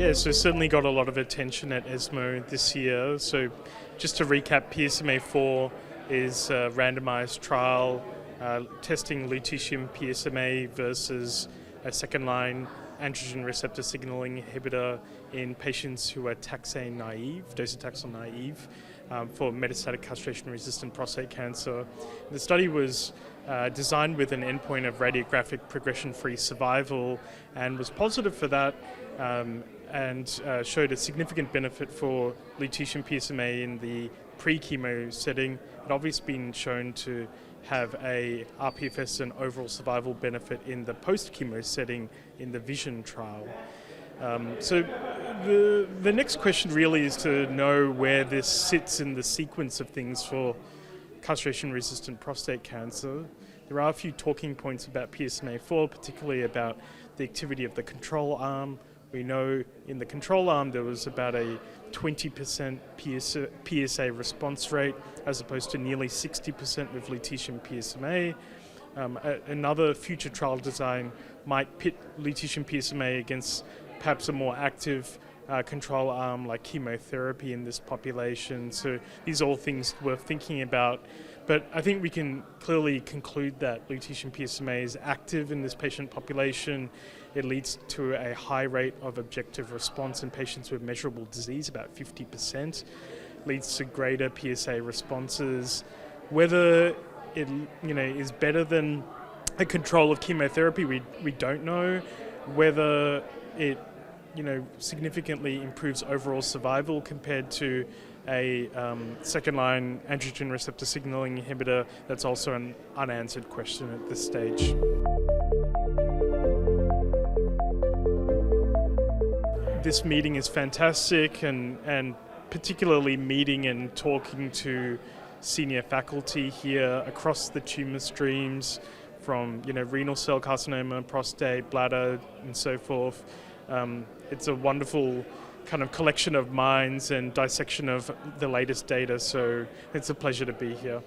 Yeah, so certainly got a lot of attention at ESMO this year. So just to recap, PSMAfore is a randomized trial testing lutetium PSMA versus a second-line androgen receptor signaling inhibitor in patients who are taxane naive, docetaxel naive, for metastatic castration-resistant prostate cancer. The study was designed with an endpoint of radiographic progression-free survival and was positive for that, and showed a significant benefit for lutetium PSMA in the pre-chemo setting. It obviously been shown to have a RPFS and overall survival benefit in the post-chemo setting in the VISION trial. So the next question really is to know where this sits in the sequence of things for castration-resistant prostate cancer. There are a few talking points about PSMAfore, particularly about the activity of the control arm. We know in the control arm there was about a 20% PSA response rate as opposed to nearly 60% with lutetium PSMA. Another future trial design might pit lutetium PSMA against perhaps a more active control arm like chemotherapy in this population. So these are all things worth thinking about. But I think we can clearly conclude that lutetium PSMA is active in this patient population. It leads to a high rate of objective response in patients with measurable disease, about 50%. Leads to greater PSA responses. Whether it is better than a control of chemotherapy, we don't know. Whether it significantly improves overall survival compared to a second-line androgen receptor signaling inhibitor, that's also an unanswered question at this stage. This meeting is fantastic, and particularly meeting and talking to senior faculty here across the tumor streams from renal cell carcinoma, prostate, bladder, and so forth. It's a wonderful kind of collection of minds and dissection of the latest data, so it's a pleasure to be here.